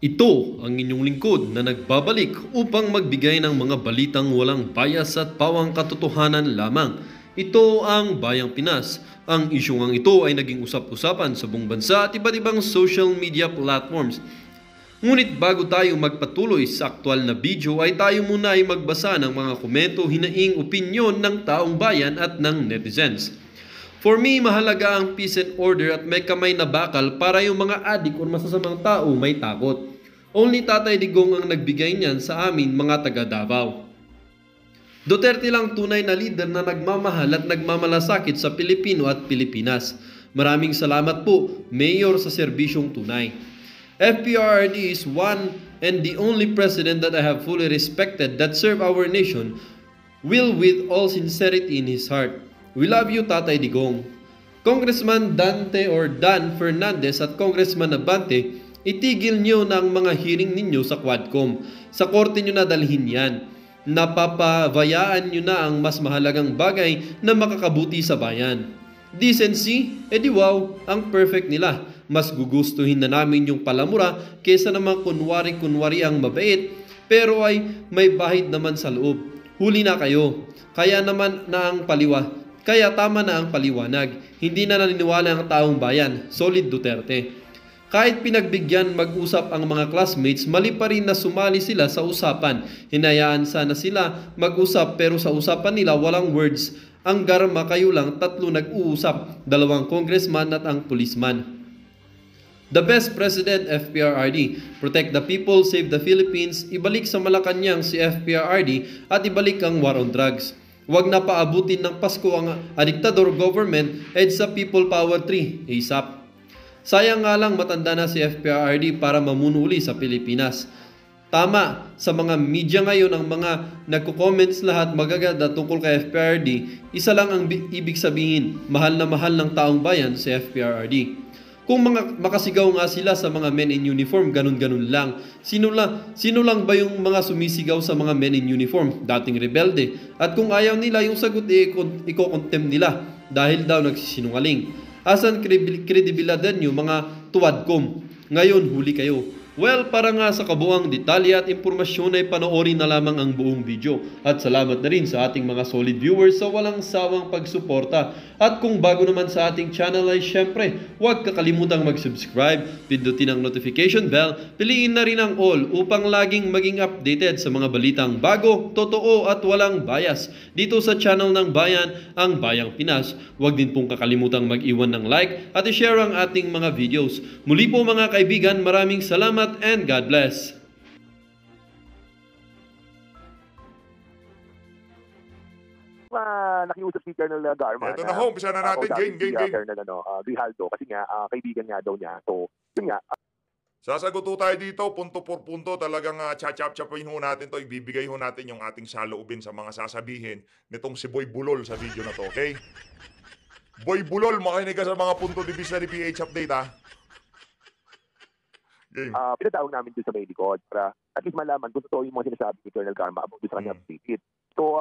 Ito ang inyong lingkod na nagbabalik upang magbigay ng mga balitang walang bias at pawang katotohanan lamang. Ito ang Bayang Pinas. Ang isyong ito ay naging usap-usapan sa buong bansa at iba't ibang social media platforms. Ngunit bago tayo magpatuloy sa aktual na video ay tayo muna ay magbasa ng mga komento, hinaing opinyon ng taong bayan at ng netizens. For me, mahalaga ang peace and order at may kamay na bakal para yung mga adik o masasamang tao may takot. Only Tatay Digong ang nagbigay niyan sa amin mga taga Davao. Duterte lang tunay na leader na nagmamahal at nagmamalasakit sa Pilipino at Pilipinas. Maraming salamat po, Mayor sa serbisyong tunay. FPRRD is one and the only president that I have fully respected that serve our nation will with all sincerity in his heart. We love you, Tatay Digong. Congressman Dante or Dan Fernandez at Congressman Abante, itigil nyo na ang mga hearing ninyo sa Quadcom. Sa korte nyo na dalhin yan. Napapavayaan nyo na ang mas mahalagang bagay na makakabuti sa bayan. Decency, edi wow, ang perfect nila. Mas gugustuhin na namin yung palamura kesa naman kunwari-kunwari ang mabait, pero ay may bahid naman sa loob. Huli na kayo. Kaya tama na ang paliwanag. Hindi na naniniwala ang taong bayan. Solid Duterte. Kahit pinagbigyan mag-usap ang mga classmates, mali pa rin na sumali sila sa usapan. Hinayaan sana sila mag-usap pero sa usapan nila walang words. Ang garma kayo lang, tatlo nag-uusap, 2 congressman at ang policeman. The best president, FPRRD. Protect the people, save the Philippines. Ibalik sa Malacanang si FPRRD at ibalik ang war on drugs. Huwag na paabutin ng Pasko ang diktador government, EDSA People Power 3, ASAP. Sayang nga lang matanda na si FPRRD para mamuno uli sa Pilipinas. Tama, sa mga media ngayon ang mga nagko-comments lahat magaganda tungkol kay FPRRD, isa lang ang ibig sabihin, mahal na mahal ng taong bayan si FPRRD. Kung makasigaw nga sila sa mga men in uniform, ganun-ganun lang. Sino lang ba yung mga sumisigaw sa mga men in uniform? Dating rebelde. At kung ayaw nila, yung sagot iko-contempt nila dahil daw nagsisinungaling. Asan kredibilidad nyo mga tuwadkom? Ngayon, huli kayo. Well, para nga sa kabuang detalye at impormasyon ay panoorin na lamang ang buong video. At salamat na rin sa ating mga solid viewers sa walang sawang pagsuporta. At kung bago naman sa ating channel ay syempre, huwag kakalimutang mag-subscribe, pindutin ang notification bell, piliin na rin ang all upang laging maging updated sa mga balitang bago, totoo at walang bias. Dito sa channel ng Bayan, ang Bayang Pinas. Huwag din pong kakalimutang mag-iwan ng like at i-share ang ating mga videos. Muli po mga kaibigan, maraming salamat and God bless. Nakiusap si Colonel Garma. Ito na ho, umpisa na natin. Game. Colonel Grijaldo, kasi nga, kaibigan nga daw niya. So, yun nga. Sasagot ho tayo dito, punto por punto, talagang chachap-chapin ho natin to, ibibigay ho natin yung ating saloobin sa mga sasabihin nitong si Boy Bulol sa video na to, okay? Boy Bulol, makinig ka sa mga punto de vista ni PH Update, ha? Game. Pinatawag namin doon sa may likod para at least malaman kung totoo yung mga sinasabi ni Colonel Garma about doon sa kanyang ticket. So,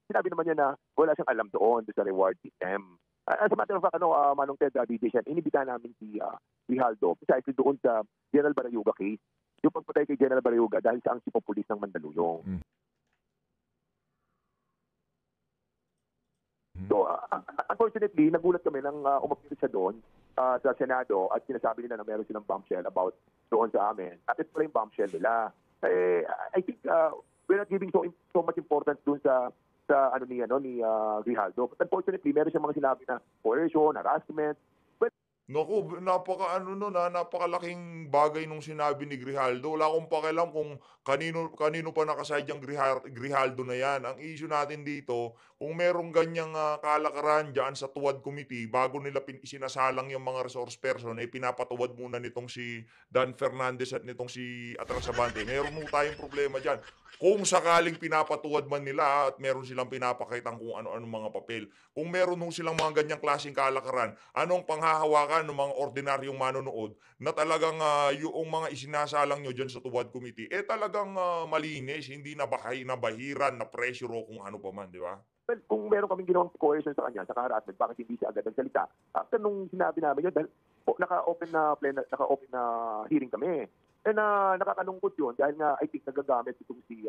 sinabi naman niya na wala siyang alam doon sa reward system. As a matter of fact, Manong Ted, DJ Shen, inibita namin si Grijaldo precisely doon sa General Barayuga case. Yung pagpatay kay General Barayuga dahil sa ang chief of police ng Mandaluyong. So, unfortunately, nagulat kami nang umapir siya doon sa Senado at sinasabi nila na meron silang bombshell about doon sa amin. At ito pala yung bombshell nila. I think we're not giving so much importance doon sa ni Grijaldo. But unfortunately, meron siyang mga sinabi na coercion, harassment. Naku, napakalaking bagay nung sinabi ni Grijaldo. Wala akong pakialam kung kanino pa nakaside yung Grijaldo na yan. Ang issue natin dito, kung merong ganyang kalakaran dyan sa Tuwad Committee, bago nila isinasalang yung mga resource person, pinapatuwad muna nitong si Dan Fernandez at nitong si Atras Abante. Meron mo tayong problema dyan. Kung sakaling pinapatuwad man nila at meron silang pinapakitang kung ano-ano mga papel. Kung meron silang mga ganyang klaseng kalakaran, anong panghahawakan ng mga ordinaryong manonood na talagang yung mga isinasalang nyo dyan sa Tuwad Committee, talagang malinis, hindi nabahiran, na pressure o kung ano pa man, di ba? Well, kung meron kaming ginawang coercion sa kanya, sa harassment, bakit hindi siya agad nagsalita? After nung sinabi namin yun, dahil naka-open na hearing kami. And nakakalungkot yun dahil nga I think nagagamit itong si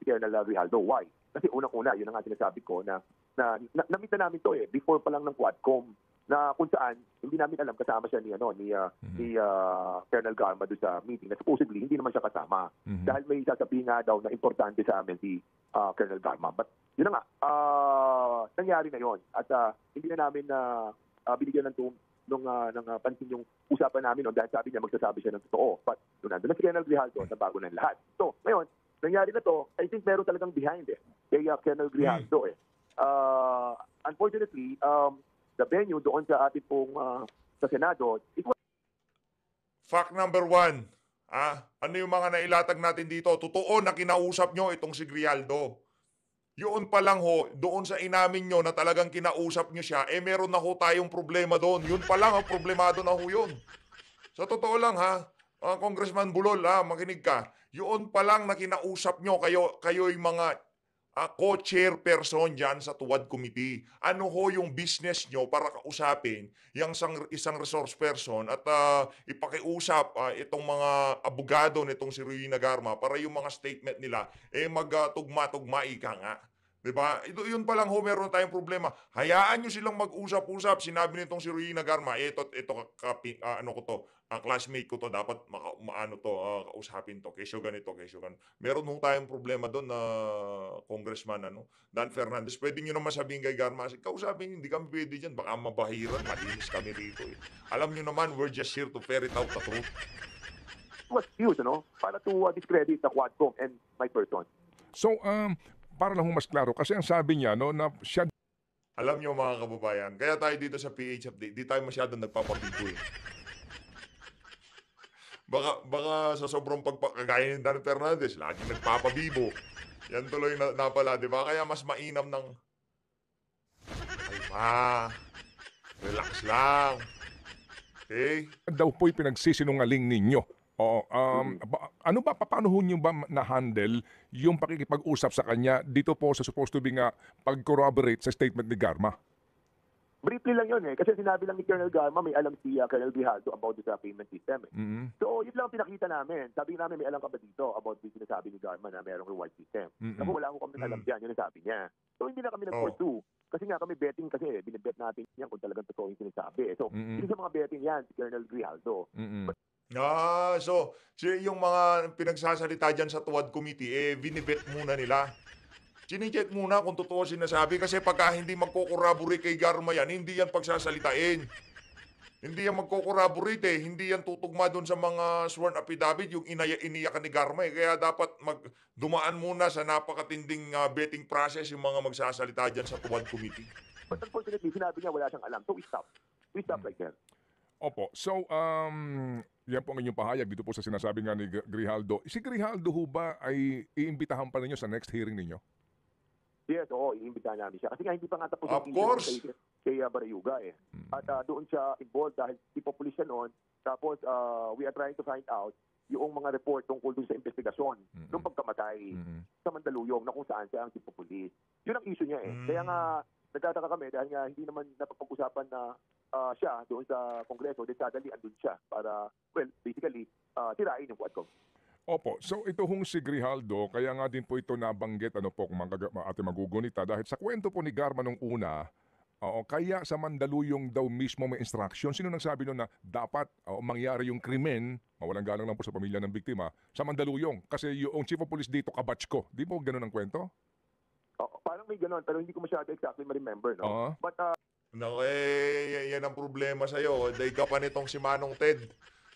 Colonel Grijaldo. Why? Kasi unang-una, yun ang nga sinasabi ko na na-meet na namin to before pa lang ng Quadcom na kung saan hindi namin alam kasama siya ni Colonel Garma doon sa meeting na supposedly hindi naman siya kasama dahil may sasabihin nga daw na importante sa amin si Colonel Garma. But yun na nga, nangyari na yon at hindi na namin binigyan ng pansin yung usapan namin dahil sabi niya magsasabi siya ng totoo. But doon nandun na si Colonel Grijaldo na bago ng lahat. So ngayon, nangyari na to, I think meron talagang behind kay Colonel Grijaldo Unfortunately, the venue doon sa ating pong sa Senado, it was Fact number 1, ano yung mga nailatag natin dito? Totoo na kinausap nyo itong si Grijaldo. Yun pa lang ho, doon sa inamin nyo na talagang kinausap nyo siya, meron na ho tayong problema doon. Yun pa lang, problemado na ho yun. Sa totoo lang Congressman Bulol, makinig ka. Yun pa lang na kinausap nyo, kayo yung mga co-chairperson dyan sa Tuwad Committee. Ano ho yung business nyo para kausapin yung isang resource person at ipakiusap itong mga abogado nitong si Ruina Garma para yung mga statement nila magtugma-tugma ika nga. Diba? Yun pa lang ho, meron tayong problema. Hayaan nyo silang mag-usap-usap. Sinabi nitong si Ruina Garma, classmate ko to, dapat kausapin to, kesyo ganito. Meron ho tayong problema doon na Congressman Dan Fernandez. Pwede nyo naman sabihin kay Garma, kausapin, hindi kami pwede dyan, baka mabahiran, malinis kami rito. Alam nyo naman, we're just here to ferret out the truth. was used, para to discredit the Quadcom and my person. So, para lang mas klaro, kasi ang sabi niya, na siya... Alam nyo mga kababayan, kaya tayo dito sa PH Update, di tayo masyadong nagpapabigo Baka sa sobrang pagkagaya ni Dan Fernandez, laging nagpapabibo. Yan tuloy na pala, di ba? Kaya mas mainam ng... relax lang. Okay? daw po'y pinagsisinungaling ninyo. Paano ho nyo ba na-handle yung pakikipag-usap sa kanya dito po sa supposed to be nga pag-corroborate sa statement ni Garma? Briefly lang yun kasi sinabi lang ni Colonel Garma may alam si Colonel Grijaldo about the payment system. So yun lang pinakita namin. Sabi namin may alam ka ba dito about the sinasabi ni Garma na mayroong reward system. Kasi wala ko kami alam dyan, yun ang sabi niya. So hindi na kami nag-pursue. Kasi nga kami betting kasi binibet natin yan kung talagang totoo yung sinasabi. So hindi sa mga betting yan si Colonel Grijaldo. So yung mga pinagsasalita dyan sa Tuwad Committee, binibet muna nila. Chine-check muna kung totoo sinasabi kasi pagka hindi magko-corroborate kay Garma yan, hindi yan pagsasalitain. Hindi yan magko-corroborate hindi yan tutugma doon sa mga sworn affidavit yung iniyakan ni Garma Kaya dapat dumaan muna sa napakatinding betting process yung mga magsasalita dyan sa Tuwad Committee. But unfortunately, sinabi niya wala siyang alam. So we stop right there. Opo. So, yan po ang inyong pahayag dito po sa sinasabi nga ni Grijaldo. Si Grijaldo ho ba ay iimbitahan pa ninyo sa next hearing ninyo? Yes, iimbitahan namin siya. Kasi nga hindi pa nga tapos Of course. kay Barayuga At doon siya involved dahil tipo pulis siya noon. Tapos we are trying to find out yung mga report tungkol doon sa investigasyon ng pagkamatay sa Mandaluyong na kung saan siya ang tipo pulis. Yun ang issue niya Kaya nga nagtataka kami dahil nga hindi naman napapag-usapan na siya doon sa Kongreso, sadali andun siya para, basically, tirain yung Quadcom. Opo. So ito hong si Grijaldo, kaya nga din po ito nabanggit, kung ating magugunita, dahil sa kwento po ni Garma nung una, kaya sa Mandaluyong daw mismo may instruction. Sino nagsabi nun na dapat mangyari yung krimen, mawalang galang lang po sa pamilya ng biktima, sa Mandaluyong? Kasi yung chief of police dito, kabatch ko. Di po ganun ang kwento? Parang may ganun, pero hindi ko masyado exactly ma-remember, But, yan ang problema sa'yo. Dahil ka pa nitong si Manong Ted.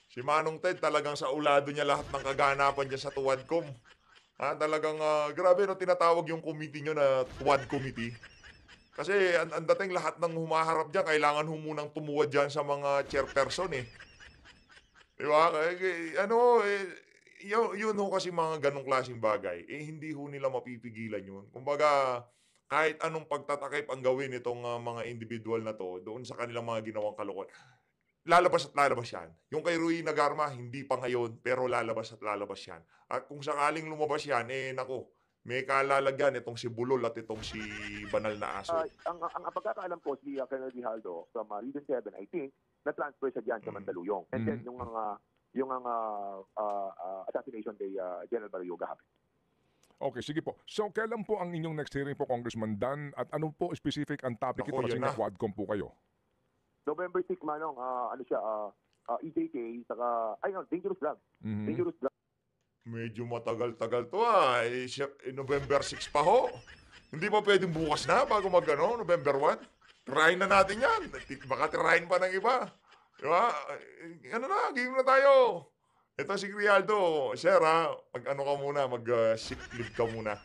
Si Manong Ted talagang sa ulado niya lahat ng kaganapan dyan sa Tuwadcom. Talagang grabe tinatawag yung committee nyo na Tuwad Committee. Kasi ang dating lahat ng humaharap dyan, kailangan humunang tumuwad dyan sa mga chairperson Diba? Yun ho kasi mga ganong klaseng bagay. Hindi ho nila mapipigilan yun. Kumbaga, kahit anong pagtatakip ang gawin itong mga individual na to, doon sa kanilang mga ginawang kalokohan, lalabas at lalabas yan. Yung kay Ruina Garma, hindi pa ngayon, pero lalabas at lalabas yan. At kung sakaling lumabas yan, may kalalagyan itong si Bulol at itong si Banal na Aso. Ang pagkakaalam ko, si Colonel Grijaldo from Region 7, I think, na-transfer siya dyan sa Mandaluyong. And then, yung mga yung ang assassination kay General Barrioga happened. Okay, sige po. So, kailan po ang inyong next hearing po, Congressman Dan? At ano po specific ang topic ito Naku, kasi yun nga na. Quadcom po kayo? November 6, Manong, ano siya, EJK, saka, dangerous drug. Mhm. Dangerous drug. Medyo matagal-tagal to November 6 pa ho. Hindi pa pwedeng bukas na bago November 1? Tirahin na natin yan. Baka tirahin pa ng iba. Diba? Game na tayo. Ito si Grialdo. Sir mag-sick leave ka muna.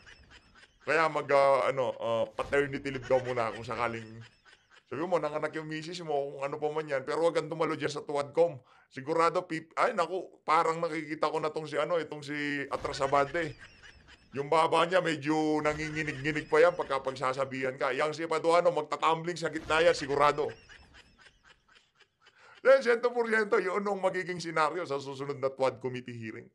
Kaya paternity leave ka muna kung sakaling sabi mo, nanganak yung misis mo, kung ano pa man yan, pero wag kang dumalo dyan sa Tuadcom. Sigurado, parang nakikita ko na itong si Atrasabante. Yung baba niya, medyo nanginginig-nginig pa yan pagka pagsasabihan ka. Yang si Paduano, magtatumbling sa gitna yan, sigurado. Then, 100% yun ang magiging senaryo sa susunod na Tuad Committee hearing.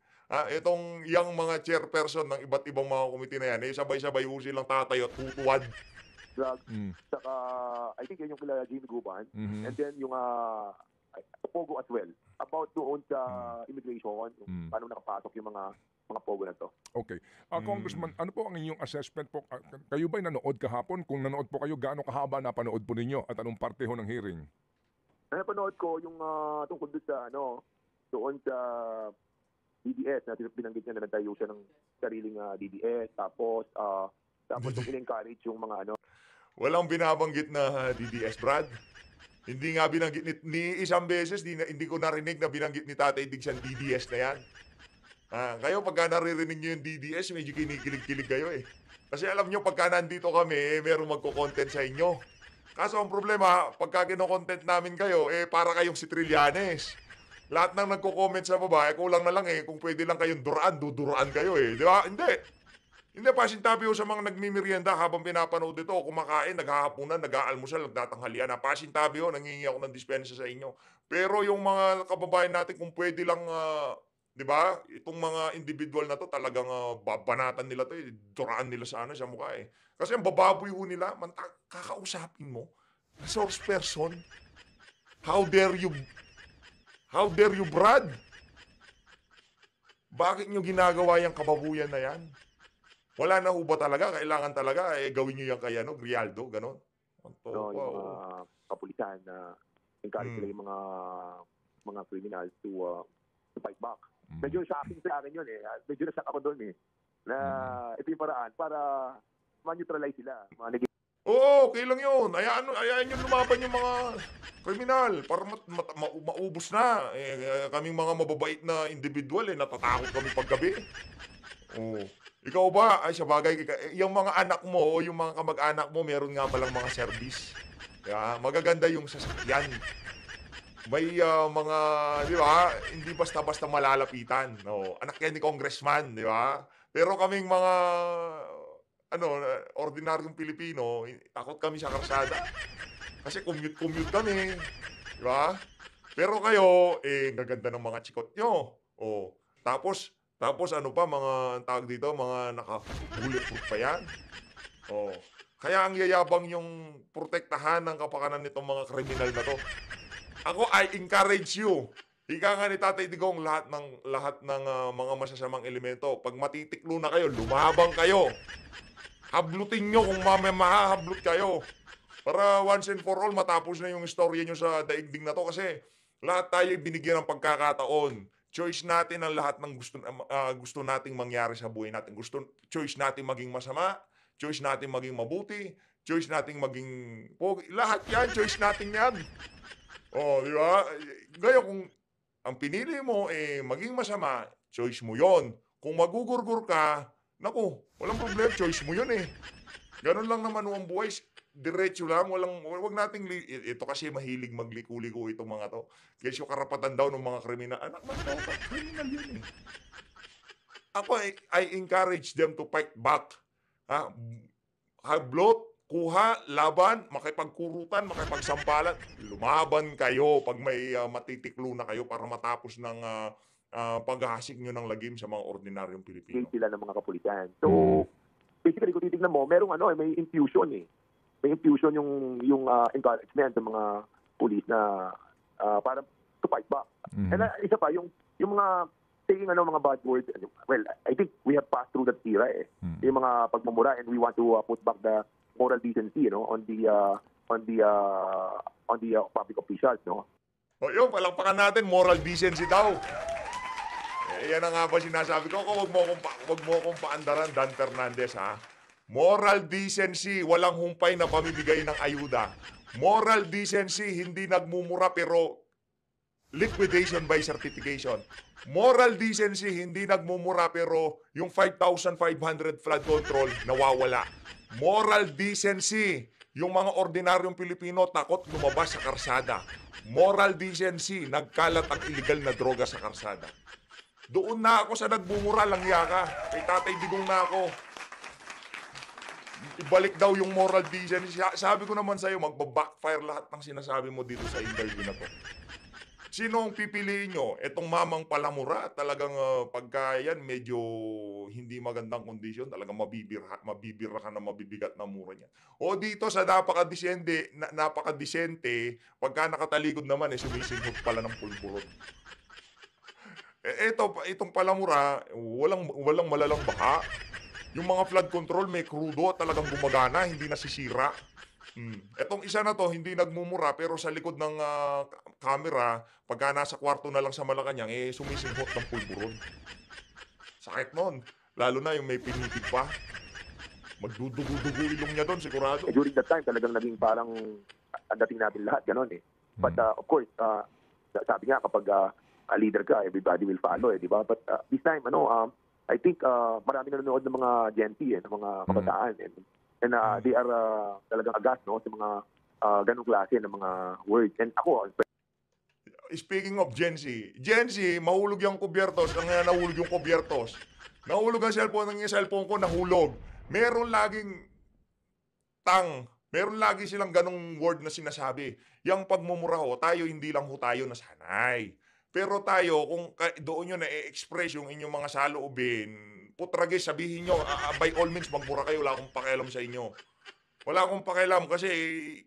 Yung mga chairperson ng iba't ibang mga committee na yan, sabay-sabay silang tatayo at tutuwad. Drug. Mm. Saka, I think yan yung kila Jimmy Guban. Mhm. And then yung Pogo as well. About doon sa immigration, Mm. paano nakapasok yung mga Pogo na to. Okay. Congressman, ano po ang inyong assessment po? Kayo ba'y nanood kahapon? Kung nanood po kayo, gaano kahaba na panood po ninyo? At anong parte ho ng hearing? Napanood ko yung tungkol doon sa DDS na binanggit niya na nagtayo siya ng sariling DDS. Tapos yung in-encourage yung mga Walang binabanggit na DDS, Brad. Hindi nga binanggit ni isang beses, hindi ko narinig na binanggit ni Tatay Diggs ang DDS na yan. Kayo pagka naririnig nyo yung DDS, medyo kinikilig-kilig kayo eh. Kasi alam nyo, pagka nandito kami, merong magko-content sa inyo. Kaso ang problema, pagka kino-content namin kayo, para kayong si Trillanes. Lahat ng nagko-comment sa baba, kulang na lang kung pwede lang kayong duduraan kayo eh. Di ba? Hindi, pasintabi ho sa mga nagmimerienda habang pinapanood ito, kumakain, naghahapunan, nag-aalmusal, nagtatanghalian. Pasintabi ho, nangingi ako ng dispensa sa inyo. Pero yung mga kababayan natin, kung pwede lang, di ba, itong mga individual na to, talagang babanatan nila to, duraan nila sa mukha eh. Kasi ang bababoy ho nila, kakausapin mo, resource person, how dare you, Brad? Bakit nyo ginagawa yung kababuyan na yan? Wala na ho ba talaga? Kailangan talaga gawin nyo yung kay Grialdo, gano'n? yung mga kapulisan na encourage nila yung mga criminals to fight back. Medyo shocking sa akin yun eh. Medyo na-shock ako doon eh. Na ito yung paraan para ma-neutralize sila. Oo, okay lang yun. Ayaan yung lumaban yung mga kriminal para maubos na. Kaming mga mababait na individual natatakot kami paggabi. Oo. Ikaw ba, sa bagay, yung mga anak mo o yung mga kamag-anak mo, meron nga palang mga service. Magaganda yung sasakyan. May mga, di ba, hindi basta-basta malalapitan. No? Anak yan ni Congressman, di ba? Pero kaming mga, ordinaryong Pilipino, takot kami sa karsada. Kasi commute kami. Di ba? Pero kayo, gaganda ng mga chikot nyo. Oh. Tapos mga tawag dito, mga naka-bulletproof pa yan. Oh. Kaya ang yayabang yung protektahan ng kapakanan nitong mga kriminal na to. Ako, I encourage you. Ika nga ni Tatay Digong, lahat ng mga masasamang elemento. Pag matitiklo na kayo, lumabang kayo. Hablutin nyo kung mahahablot kayo. Para once and for all, matapos na yung istorya nyo sa daigdig na to. Kasi lahat tayo binigyan ng pagkakataon. Choice natin ang lahat ng gusto nating mangyari sa buhay natin. Choice natin maging masama, choice natin maging mabuti, choice natin maging pogi. Lahat yan, choice natin yan. Oh, di ba? Ngayon, kung ang pinili mo maging masama, choice mo yon. Kung magugurgur ka, naku, walang problema, choice mo yun eh. Ganun lang naman ang buhay. Diretso lang, wag nating ito kasi mahilig magliku-liku itong mga to. Kasi yung karapatan daw ng mga kriminal. Anak man daw, kriminal yun eh. Ako, I encourage them to fight back. Hablot, kuha, laban, makipagkurutan, makipagsampalan. Lumaban kayo pag may matitiklo na kayo para matapos ng paghahasik nyo ng lagim sa mga ordinaryong Pilipino. Sila ng mga kapulisan. So, basically, kung titignan mo, merong may infusion eh. May infusion yung encouragement ng mga pulis na para to fight back. And isa pa, yung yung mga taking mga bad words, well, I think we have passed through that era yung mga pagmumura, and we want to put back the moral decency on the public officials, no. O yun, palakpakan natin, moral decency daw. Yan na nga ba sinasabi ko, wag mo akong paandaran, Dan Fernandez, ha? Moral decency, walang humpay na pamimigay ng ayuda. Moral decency, hindi nagmumura pero liquidation by certification. Moral decency, hindi nagmumura pero yung 5,500 flood control nawawala. Moral decency, yung mga ordinaryong Pilipino takot lumabas sa karsada. Moral decency, nagkalat ang illegal na droga sa karsada. Doon na ako sa nagmumura, langya ka. Kay Tatay Digong na ako. Ibalik daw yung moral decency. Sabi ko naman sa'yo, magbabackfire lahat ng sinasabi mo dito sa interview na to. Sino ang pipiliin nyo? Etong mamang palamura, talagang pagka yan, medyo hindi magandang kondisyon, talagang mabibira ka na mabibigat na mura niya. O dito sa napakadisente, pagka nakatalikod naman, sumisinghot pala ng pulburon. Itong palamura, walang malalang baha. Yung mga flood control, may krudo, talagang gumagana, hindi nasisira. Etong isa na to, hindi nagmumura, pero sa likod ng camera, pagka nasa kwarto na lang sa Malacanang, sumisinghot ng pulburon. Sakit nun. Lalo na yung may pinitig pa. Magdudugo-dugo ilong niya doon, sigurado. During that time, talagang naging parang ang dating natin lahat, gano'n eh. But of course, sabi nga kapag leader ka, everybody will follow di ba? But this time, I think marami na nanonood ng mga Gen Z, ng mga kabataan. And they are talagang agas, no, sa mga ganong klase ng mga words. And ako, speaking of Gen Z, mahulog yung kubyertos. Ang nahulog yung kubyertos. Nahulog ang cellphone ko, nahulog. Meron laging meron lagi silang ganong word na sinasabi. Yung pagmumura ho, tayo hindi lang ho tayo nasanay. Pero tayo, kung doon nyo na-express yung inyong mga saloobin, putrage, sabihin nyo, by all means, magmura kayo, wala akong pakialam sa inyo. Wala akong pakialam kasi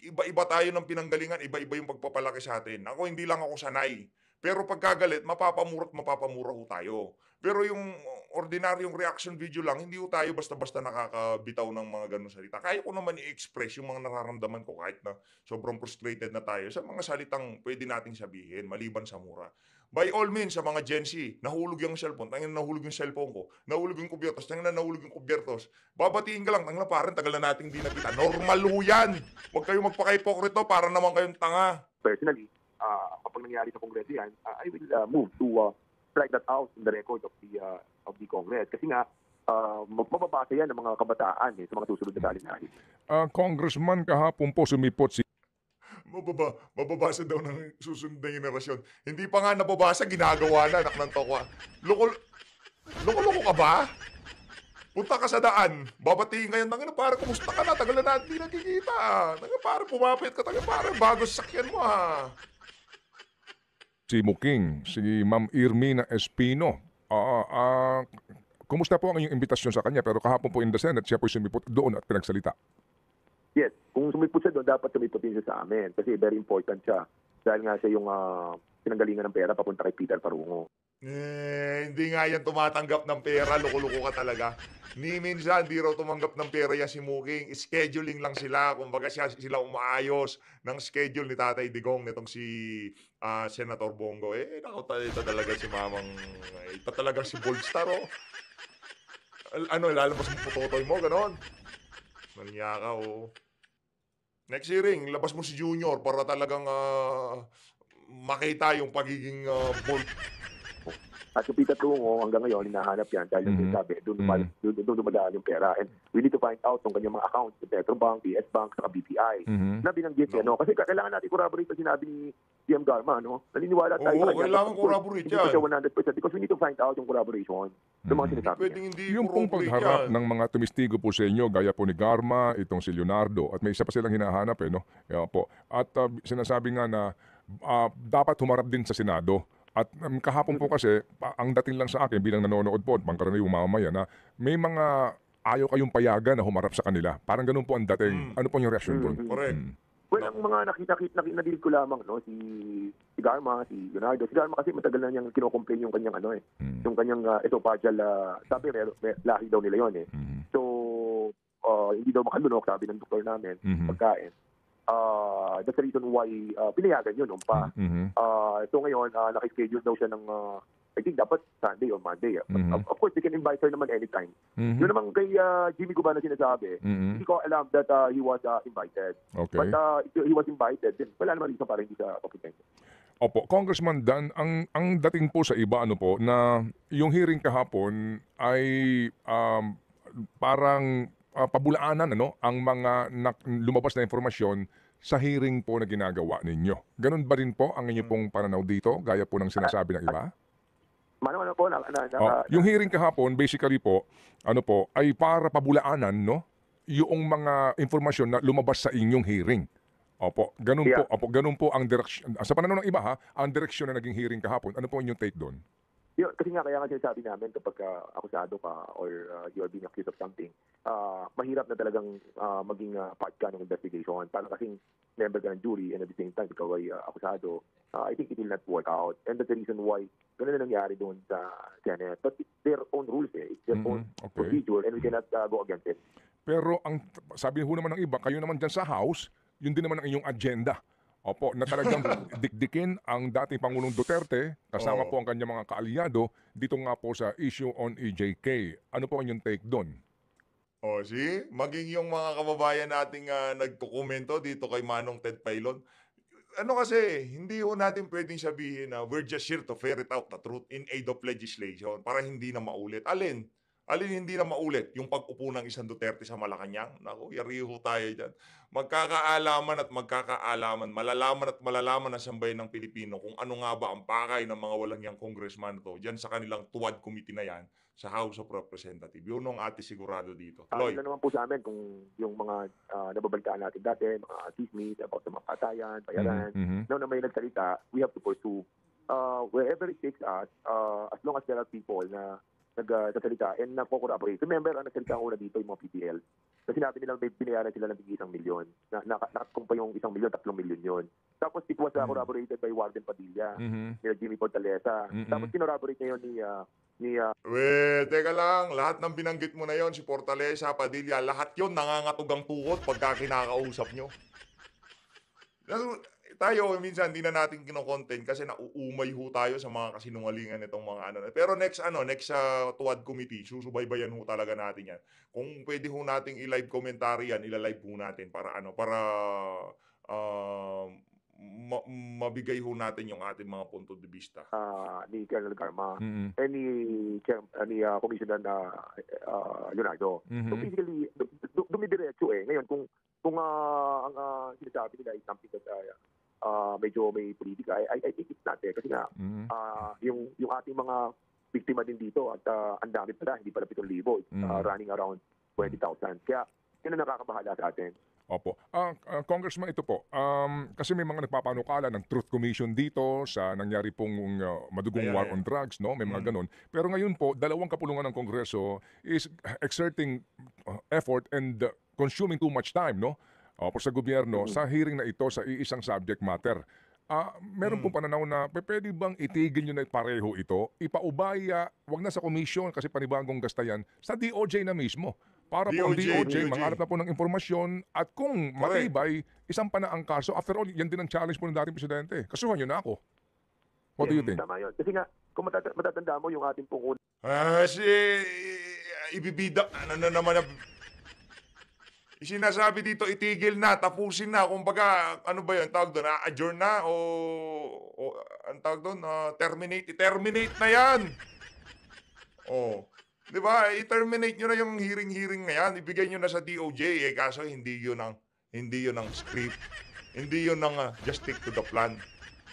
iba-iba tayo ng pinanggalingan, iba-iba yung pagpapalaki sa atin. Ako, hindi lang ako sanay. Pero pagkagalit, mapapamura ho tayo. Pero yung ordinaryong reaction video lang, hindi ho tayo basta-basta nakakabitaw ng mga ganun salita. Kaya ko naman i-express yung mga nararamdaman ko kahit na sobrang frustrated na tayo sa mga salitang pwede nating sabihin, maliban sa mura. By all means, sa mga Gen Z, nahulog yung cellphone, tangin na nahulog yung cellphone ko, nahulog yung kubyertos, tangin na nahulog yung kubyertos. Babatiin ka lang, tangin na parang tagal na nating di nakita. Normal ho yan! Huwag kayong magpaka-hipokrito para naman kayong tanga. Personally, kapag nangyari sa Kongreso yan, I will move to strike that out in the record of the Congress. Kasi nga, mababasa yan ng mga kabataan sa mga susunod na dalin-dalin. Congressman, kahapon po sumipot si Mababasa daw ng susunod na henerasyon. Hindi pa nga nababasa, ginagawa na, anak ng tokwa. Loko-loko ka ba? Punta ka sa daan, babatiin ngayon, tangina, pare, kumusta ka na? Tagal na natin di nakikita. Tangina, pare, pumapit ka, tangina, pare, bago sakyan mo, ha? si Muking, si Ma'am Irmina Espino. Kumusta po ang inyong imbitasyon sa kanya? Pero kahapon po in the Senate, siya po sumipot doon at pinagsalita. Yes, kung sumipot siya doon, dapat sumipot din siya sa amin. Kasi very important siya. Dahil nga siya yung pinanggalingan ng pera papunta kay Peter Parungo. Hindi nga yan tumatanggap ng pera. Loko-loko ka talaga. Ni minsan, di raw tumanggap ng pera yan si Muking. Scheduling lang sila. Kumbaga sila umaayos ng schedule ni Tatay Digong nitong si Senator Bongo. Ito talaga si Mamang... Ito talaga si Boldstar, oh. Lalabas mo putotoy mo, ganon. Manya ka, oh. Next hearing, labas mo si Junior para talagang makita yung pagiging bold. At yung Peter Parungo, hanggang ngayon, hinahanap yan dahil sabi, doon dumadaan yung pera. And we need to find out kung kanyang mga accounts, yung Petrobank, BS Bank, saka BPI. Na binanggit yan, no? Kasi kailangan natin corroborate ang sinabi ni PM Garma, no? Naniniwala tayo. Oo, kailangan corroborate yan. Hindi ko siya 100% because we need to find out yung corroboration ng mga sinasabi niya. Yung pong pagharap ng mga tumistigo po sa inyo, gaya po ni Garma, itong si Leonardo, at may isa pa silang hinahanap, no? Yan po. At sinasabi nga na dapat humarap din sa Senado. At kahapon po kasi, ang dating lang sa akin bilang nanonood po, pangkaraniwang mamamayan, na may mga ayaw kayong payagan na humarap sa kanila. Parang ganun po ang dating. Ano po yung reaction doon? Correct. Well, ang mga nakita ko lamang, no, si Garma, si Leonardo. Si Garma kasi matagal na niyang kino-complain yung kanyang yung kanyang esophageal, sabi may lahi daw nila yon eh. So, hindi daw makalunok, sabi ng doktor namin, pagkain. That's the reason why pinayagan yun nung pa. So ngayon, naki-schedule daw siya ng I think dapat Sunday or Monday. Of course, they can invite her naman anytime. Yun naman kay Jimmy Guban na sinasabi, hindi ko alam that he was invited. Okay. But if he was invited, then wala naman reason para hindi siya papunta. Opo, Congressman Dan, ang dating po sa iba na yung hearing kahapon ay parang pabulaanan ang mga lumabas na informasyon sa hearing po na ginagawa ninyo. Ganun ba rin po ang inyo pong pananaw dito, gaya po ng sinasabi ng iba? Ano po, Yung hearing kahapon, basically po, ay para pabulaanan, yung mga informasyon na lumabas sa inyong hearing. Opo, ganun Yeah. po. Opo, ganun po ang direksyon. Sa pananaw ng iba ang direksyon na naging hearing kahapon. Ano po inyong take doon? Yun, kasi nga kaya nga sinasabi namin kapag akusado ka or you are being accused of something, mahirap na talagang maging part ka ng investigation. Parang kasing member ka ng jury and at the same time ikaw ay akusado, I think it will not work out. And that's the reason why ganun na nangyari doon sa Senate. But it's their own rules eh. It's their own procedure and we cannot go against it. Pero ang sabi ho naman ng iba, kayo naman dyan sa House, yun din naman ang inyong agenda. Opo, na talagang dikdikin ang dating Pangulong Duterte, kasama po ang kanyang mga kaalyado, dito nga po sa issue on EJK. Ano po ang inyong take doon? See? Maging yung mga kababayan nating nagkukomento dito kay Manong Ted Pailon. Ano kasi, hindi ho natin pwedeng sabihin na we're just here to ferret out the truth in aid of legislation para hindi na maulit. Alin hindi na maulit? Yung pag-upo ng isang Duterte sa Malacanang? Naku, yariho tayo dyan. Magkakaalaman at magkakaalaman, malalaman ng sambayan ng Pilipino kung ano nga ba ang pakay ng mga walang yang congressman to dyan sa kanilang tuwad committee na yan sa House of Representatives. Yun ang ate sigurado dito. Loy. Ano naman po sa amin kung yung mga nababalitaan natin dati, mga chismis about sa mga patayan, bayaran, na may nagsalita, we have to pursue wherever it takes us, as long as there are people na nagsasalita and nagko-corroborate. Remember, ang nagsalita una dito yung mga PPL. Kasi sinabi nila may binayaran sila ng tig-1 milyon. Nakakumpa yung 1 milyon, 3 milyon yun. Tapos it was corroborated by Warden Padilla, ni Jimmy Fortaleza. Tapos kinorroborate niya yun ni Teka lang, lahat ng binanggit mo na yon, si Fortaleza, Padilla, lahat yon nangangatog ang tuhod pagka kinakausap nyo. Tayo, minsan, hindi na natin kino-content kasi nauumay ho tayo sa mga kasinungalingan nitong mga ano. Pero next Tuwad Committee, susubaybayan ho talaga natin yan. Kung pwede ho nating i-live commentary yan, ilalive ho natin para mabigay ho natin yung ating mga punto de vista. Ni Colonel Garma and ni Commissioner Leonardo. So basically, dumidiretso eh. Ngayon, kung ang sinasabi nila ay something that medyo may politika, I think it's not eh. Kasi nga, yung ating mga biktima din dito at ang dami pala, hindi pala 7,000. It's running around 20,000. Kaya, yun ang nakakabahala sa atin. Opo. Congressman, ito po. Kasi may mga nagpapanukala ng Truth Commission dito sa nangyari pong madugong war on drugs, no? May mga ganun. Pero ngayon po, 2 kapulungan ng Kongreso is exerting effort and consuming too much time, no? Opo, sa gobyerno, sa hearing na ito sa iisang subject matter. Meron pong pananaw na pwede bang itigil nyo na pareho ito, ipaubaya, wag na sa komisyon kasi panibagong gasta yan, sa DOJ na mismo. Para po ang DOJ mangharap na po ng impormasyon at kung matibay, isang pa na ang kaso. After all, yan din ang challenge po ng dating presidente. Kasuhan nyo na ako. What do you think? Tama yun. Kasi nga, kung matatanda mo yung ating pong Ibibida, ano na naman na sinasabi dito, itigil na, tapusin na. Kumbaga, ano ba yun? Tawag doon, adjourn na o ang tawag doon, terminate na yan. Di ba? I-terminate nyo na yung hearing na yan. Ibigay nyo na sa DOJ. Kaso hindi yun ang script. Hindi yun ang just stick to the plan.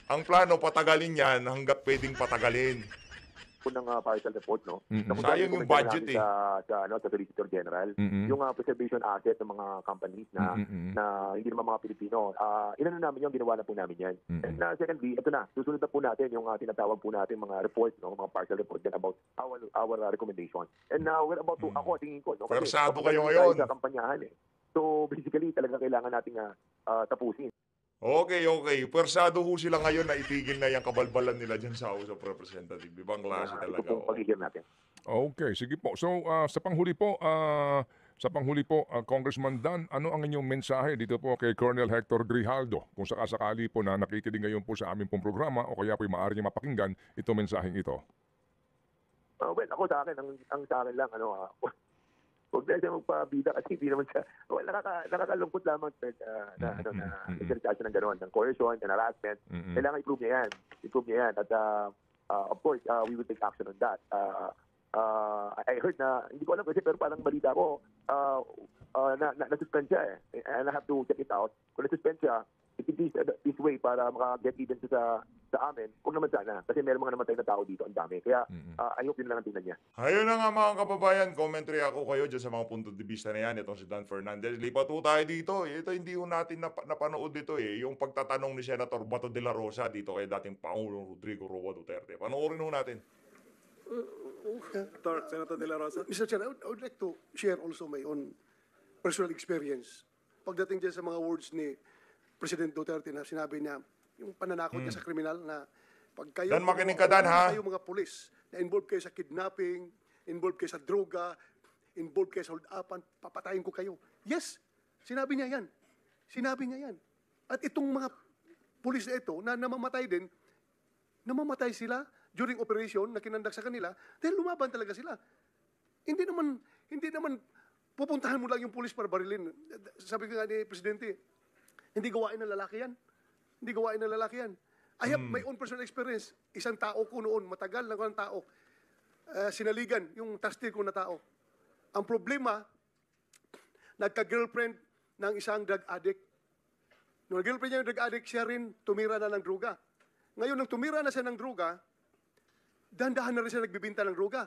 Ang plano, patagalin yan hanggat pwedeng patagalin. ng partial report, no? Sayang yung budget sa Solicitor General, yung preservation asset ng mga companies na hindi naman mga Pilipino. Inano namin yung ginawa na po namin yan. And secondly, ito na, susunod na po natin yung tinatawag po natin mga reports, no? Mga partial reports then about our recommendation. And we're about to, ako tingin ko, no? Persado kayo ngayon. Sa kampanyahan eh. So basically, talaga kailangan nating tapusin. Okay, okay. Puwersado ho sila ngayon na itigil na yung kabalbalan nila diyan sa House of Representatives. Ibang klase Ito talaga, pong oo. pag-hear natin. Okay, sige po. So, sa panghuli po, Congressman Dan, ano ang inyong mensahe dito po kay Colonel Hector Grijaldo? Kung sakasakali po na nakikinig ngayon po sa aming pong programa o kaya po maaari niya mapakinggan itong mensaheng ito. Well, ako sa akin, ang sa akin lang, huwag na siya magpabida kasi hindi naman siya, well, nakakalungkot lamang na interchange ng gano'n, ng coercion, ng harassment. Kailangan i-prove niya yan. At of course, we will take action on that. I heard na, hindi ko alam kasi, pero parang balita ko, na-suspend siya eh. And I have to check it out. Kung na-suspend siya, if it is this way para maka-get even sa amin, huwag naman sana. Kasi meron mga namatay na tao dito, ang dami. Kaya I hope yun lang ang tingnan niya. Ayun na nga mga kababayan, commentary ako kayo dyan sa mga punto de vista na yan. Itong si Dan Fernandez. Lipat po tayo dito. Ito hindi ho natin napanood dito eh. Yung pagtatanong ni Senator Bato de la Rosa dito kay dating Pangulong Rodrigo Roa Duterte. Panoorin ho natin. Senator De La Rosa. Mr. Chair, I would like to share also my own personal experience. Pagdating dyan sa mga words ni President Duterte na sinabi niya, yung pananakot niya sa kriminal na pag kayo, Dan, makinig ka, Dan, ha? kayo mga pulis na involved kayo sa kidnapping, involved kayo sa droga, involved kayo sa hold-upan, papatayin ko kayo. Yes, sinabi niya yan. Sinabi niya yan. At itong mga pulis na ito na namamatay din, namamatay sila during operation na kinandak sa kanila dahil lumaban talaga sila. Hindi naman pupuntahan mo lang yung pulis para barilin. Sabi ko nga ni Presidente, hindi gawain ng lalaki yan. Hindi gawain ng lalaki yan. I have my own personal experience. Isang tao ko noon, matagal na ko ng tao, sinaligan yung trusted ko na tao. Ang problema, nagka-girlfriend ng isang drug addict. Nung girlfriend niya yung drug addict, siya rin tumira na ng droga. Ngayon, nung tumira na siya ng droga, dahan-dahan na rin siya nagbibinta ng droga.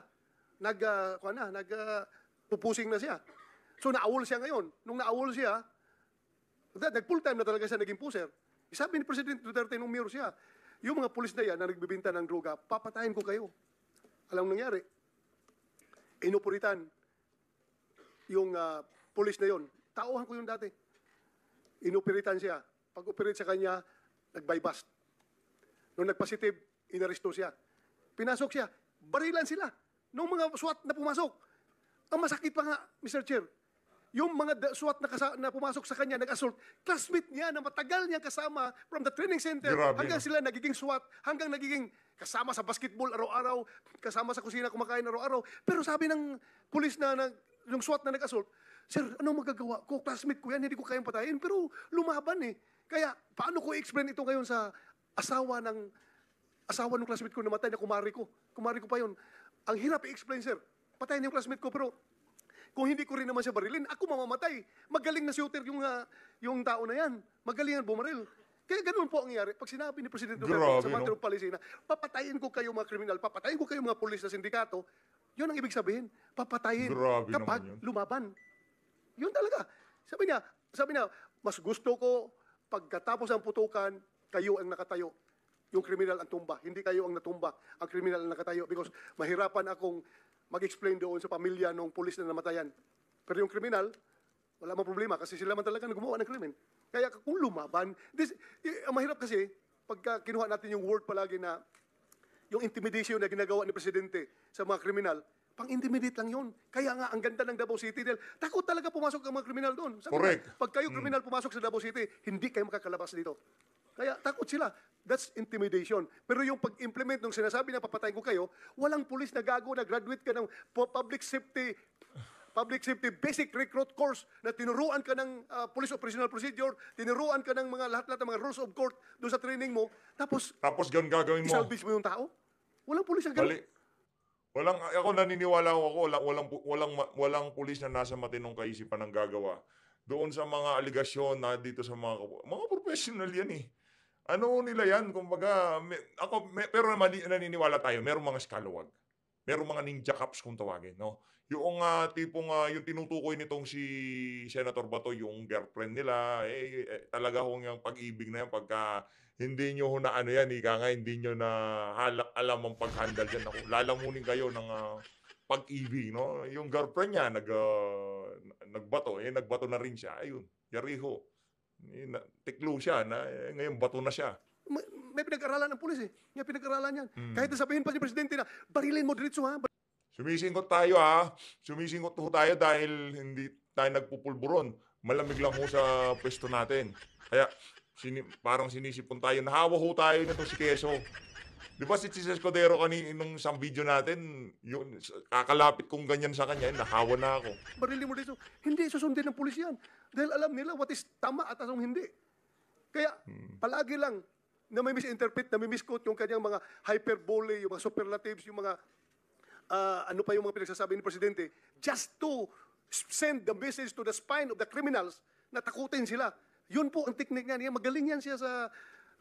Pupusing na siya. So, naawol siya ngayon. Nung naawol siya, nag-full time na talaga siya naging puser. Sabi ni President Duterte nung mayor siya, yung mga pulis na yan na nagbibinta ng droga, papatayin ko kayo. Alam mo nangyari? Inoporitan yung pulis na yon. Tauhan ko yun dati. Inoperitan siya. Pag-operate sa kanya, nag-bypass. Nung nag-positive, inaresto siya. Pinasok siya. Barilan sila. Nung mga SWAT na pumasok. Ang masakit pa nga, Mr. Chair, yung mga SWAT na pumasok sa kanya, nag-assault, classmate niya na matagal niya kasama from the training center, Grabe, hanggang no? sila nagiging SWAT, hanggang nagiging kasama sa basketball araw-araw, kasama sa kusina kumakain araw-araw. Pero sabi ng pulis yung SWAT na nag-assault, Sir, ano magagawa ko? Classmate ko yan, hindi ko kayang patayin. Pero lumaban eh. Kaya paano ko i-explain ito ngayon sa asawa ng classmate ko na namatay na kumari ko? Kumari ko pa yun. Ang hirap i-explain, sir. Patayin yung classmate ko, pero kung hindi ko rin naman siya barilin, ako mamamatay. Magaling na shooter yung tao na yan. Magaling ang bumaril. Kaya ganun po ang nangyari. Pag sinabi ni President Duterte sa matter of policy na papatayin ko kayo mga kriminal, papatayin ko kayo mga pulis na sindikato, yun ang ibig sabihin. Papatayin Grabe kapag naman yun. lumaban. Yun talaga. Sabi niya, mas gusto ko pagkatapos ng putukan, kayo ang nakatayo. Yung kriminal ang tumba. Hindi kayo ang natumba. Ang kriminal ang nakatayo. Because mahirapan akong mag-explain doon sa pamilya ng pulis na namatayan. Pero yung kriminal, wala mang problema kasi sila man talaga gumawa ng krimen. Kaya kung lumaban, ang mahirap kasi, pagka kinuha natin yung word palagi na yung intimidation na ginagawa ni Presidente sa mga kriminal, pang-intimidate lang yun. Kaya nga, ang ganda ng Davao City dahil takot talaga pumasok ang mga kriminal doon. Sabi Correct. na, pag kayo kriminal pumasok sa Davao City, hindi kayo makakalabas dito. Kaya takot sila. That's intimidation. Pero yung pag-implement ng sinasabi na papatayin ko kayo, walang pulis na gago na graduate ka ng public safety basic recruit course na tinuruan ka ng police operational procedure, tinuruan ka ng mga lahat-lahat ng mga rules of court doon sa training mo, tapos ganun gagawin mo. isalvage mo yung tao? Walang pulis na gano'n. Ako naniniwala ako, walang pulis na nasa matinong kaisipan ang gagawa. Doon sa mga aligasyon na dito sa mga professional yan eh. Ano nila yan? Kumbaga, pero naniniwala tayo, merong mga scalawag. Merong mga ninja cops kung tawagin, no? Yung yung tinutukoy nitong si Senator Bato, yung girlfriend nila, talaga yung pag-ibig na yan, pagka hindi nyo na hindi nyo na alam ang pag-handle dyan. Lalamunin kayo ng pag-ibig, no? Yung girlfriend niya, nagbato na rin siya. Ayun, yariho. Tiklo siya, ngayon bato na siya. May pinag-aralan ng pulis eh. May pinag-aralan yan. Kahit nasabihin pa ni Presidente na, barilin mo diretso ha. Sumisingkot tayo ha. Sumisingkot ho tayo dahil hindi tayo nagpupulburon. Malamig lang ho sa pwesto natin. Kaya parang sinisipon tayo. Nahawa ho tayo nito si Quezzo. Di ba si Chis Escudero nung isang video natin, yung kakalapit kong ganyan sa kanya, nahawa na ako. Barilin mo diretso. Hindi susundin ng pulis yan. Dahil alam nila what is tama at anong hindi. Kaya palagi lang na may misinterpret, na may misquote yung kanyang mga hyperbole, yung mga superlatives, yung mga ano pa yung mga pinagsasabi ni Presidente, just to send the message to the spine of the criminals na takutin sila. Yun po ang technique niya. Magaling yan siya sa,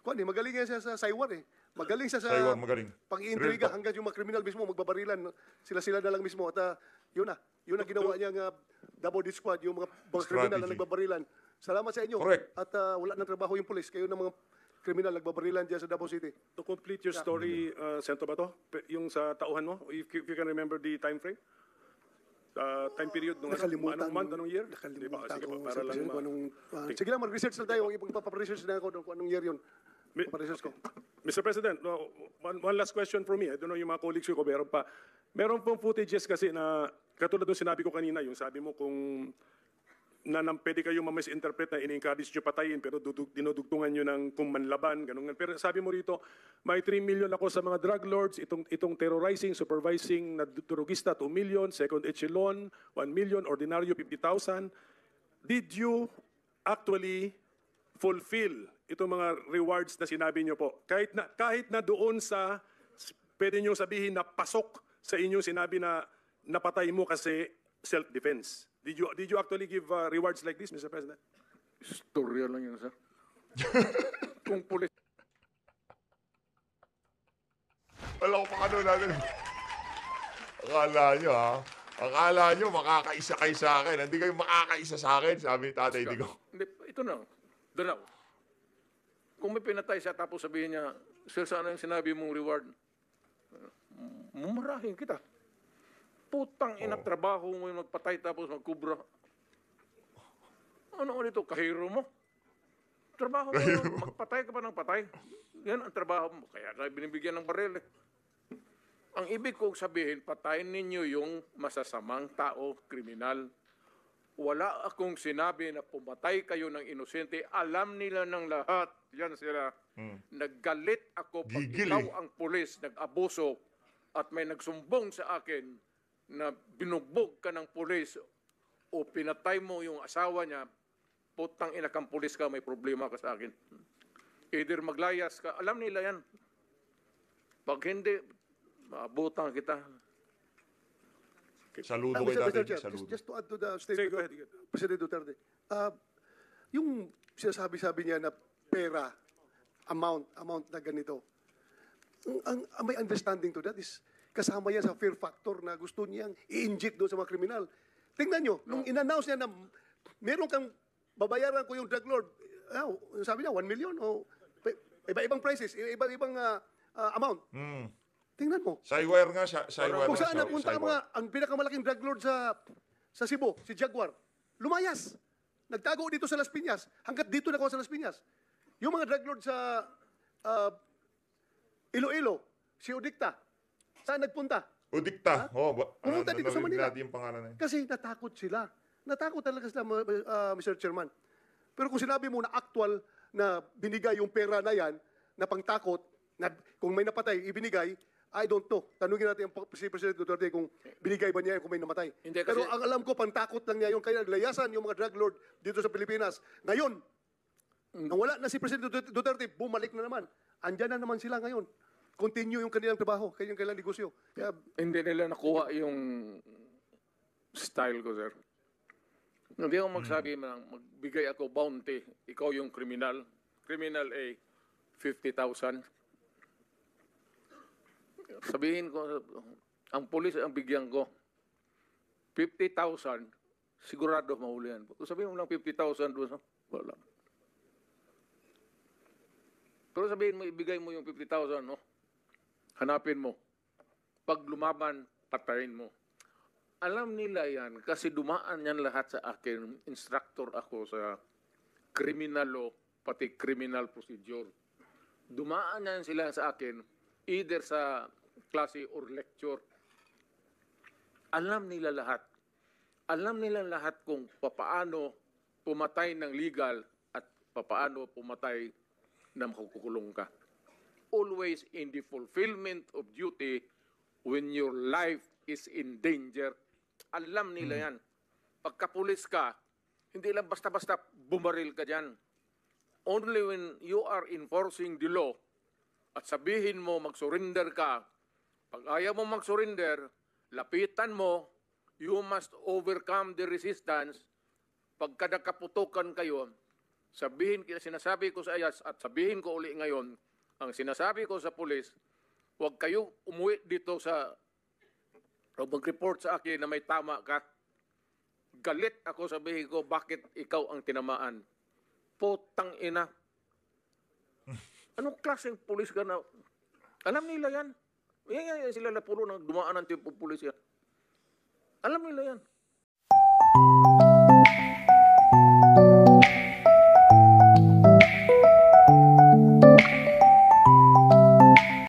magaling yan siya sa saywar eh. Magaling siya sa Saywar, magaling. pag-iintriga Real talk. hanggang yung mga criminal mismo magbabarilan. Sila na lang mismo. At yun na. Yun ang ginawa niya ng double death squad, yung mga criminal na Strategy. nagbabarilan. Salamat sa inyo. Correct. At wala nang trabaho yung pulis. Kayo ng mga criminal nagbabarilan dyan sa Davao City. To complete your story, Senator Bato, yung sa tauhan mo, if you can remember the time frame? Time period nung Nakalimutan. anong month, anong year? Nakalimutan Sige ko. pa, para lang Kung anong, sige lang, mag-research lang tayo. Ipagpaparesearch na ako kung anong year yun. Mi- Paparesearch ko. Mr. President, one last question for me. I don't know yung mga colleagues ko meron pa. Meron pong footages kasi na, katulad ng sinabi ko kanina, yung sabi mo kung pwede kayong ma-misinterpret na in-encourage nyo patayin pero dinudugtungan nyo ng kung manlaban, ganun. Pero sabi mo rito, may 3 million ako sa mga drug lords, itong terrorizing, supervising na drugista, 2 million, second echelon, 1 million, ordinaryo, 50,000. Did you actually fulfill itong mga rewards na sinabi nyo po? Kahit na doon sa, pwede nyo sabihin na pasok sa inyong sinabi na napatay mo kasi self-defense. Did you actually give rewards like this, Mr. President? Istorya lang yun, sir. Kung pulis Wala ko pa ano natin. Akala nyo makakaisa kayo sa akin. Hindi kayo makakaisa sa akin, sabi ni Tatay Digo. Hindi, ito na. Dalaw. Kung may pinatay siya tapos sabihin niya, sir, sana yung sinabi mong reward? Mumarahin kita. Putang inang trabaho mo yung magpatay tapos magkubra. Ano ulit ito? Kahiro mo? Trabaho mo yun. Magpatay ka pa ng patay. Yan ang trabaho mo. Kaya ka binibigyan ng baril eh. Ang ibig kong sabihin, patayin ninyo yung masasamang tao, kriminal. Wala akong sinabi na pumatay kayo ng inosente. Alam nila ng lahat. Yan sila. Naggalit ako pag Gigil ikaw eh. ang pulis, nag-abuso at may nagsumbong sa akin na binugbog ka ng pulis o pinatay mo yung asawa niya, putang ina kang pulis ka, may problema ka sa akin. Either maglayas ka, alam nila yan. Pag hindi, maabutan kita. Saludo kay Mr. Tatay Chair, Digo. Saludo. just to add to the Sige, statement go of ahead. President Duterte. Yung sinasabi-sabi niya na pera, amount na ganito, ang may understanding to that is kasama yan sa fear factor na gusto niyang i-inject doon sa mga kriminal. Tingnan nyo, nung in-announce niya na meron kang babayaran ko yung drug lord, sabi niya 1 million o iba-ibang prices, iba-ibang amount. Tingnan mo. Saywire nga siya. Saywire Kung nga saan siya. napunta ang Saywire. ang pinakamalaking drug lord sa Cebu, si Jaguar, lumayas. Nagtago dito sa Las Piñas. Hanggat dito nakuha sa Las Piñas. Yung mga drug lord sa Iloilo, si Udikta, saan nagpunta? Udikta. Pumunta dito sa narinig Manila. natin yung pangalan na yun. Kasi natakot sila. Natakot talaga sila, Mr. Chairman. Pero kung sinabi mo na actual na binigay yung pera na yan, na pangtakot, na kung may napatay, ibinigay, I don't know. Tanungin natin si President Duterte kung binigay ba niya kung may namatay. Hindi, kasi- Pero ang alam ko, pangtakot lang niya yun. Kaya naglayasan yung mga drug lord dito sa Pilipinas. Ngayon, nang wala na si President Duterte, bumalik na naman. Andyan na naman sila ngayon. Continue yung kanilang trabaho, kanilang negosyo. Kaya Hindi nila nakuha yung style ko, sir. Hindi ako magsabi na magbigay ako bounty, ikaw yung kriminal. Criminal A, 50,000. Sabihin ko, ang pulis ang bigyan ko, 50,000, sigurado mahulihan. Kung sabihin mo lang 50,000 doon, wala. Pero sabihin mo, ibigay mo yung 50,000, no? Hanapin mo. Pag lumaban, patayin mo. Alam nila yan kasi dumaan yan lahat sa akin. Instructor ako sa criminal law, pati criminal procedure. Dumaan yan sila sa akin, either sa klase or lecture. Alam nila lahat. Alam nila lahat kung papaano pumatay ng legal at papaano pumatay na makukulong ka. Always in the fulfillment of duty when your life is in danger. Alam nila yan. Pagkapulis ka, hindi lang basta-basta bumaril ka dyan. Only when you are enforcing the law at sabihin mo mag-surrender ka, pag ayaw mo mag-surrender, lapitan mo, you must overcome the resistance. Pagka nakaputukan kayo, sinasabi ko sa ayas at sabihin ko uli ngayon, ang sinasabi ko sa pulis, huwag kayo umuwi dito o mag-report sa akin na may tama ka. Galit ako, sabihin ko, bakit ikaw ang tinamaan? Putang ina. Anong klaseng pulis ka na? Alam nila yan. Yan sila na puro nang dumaan ng tipong pulis yan. Alam nila yan.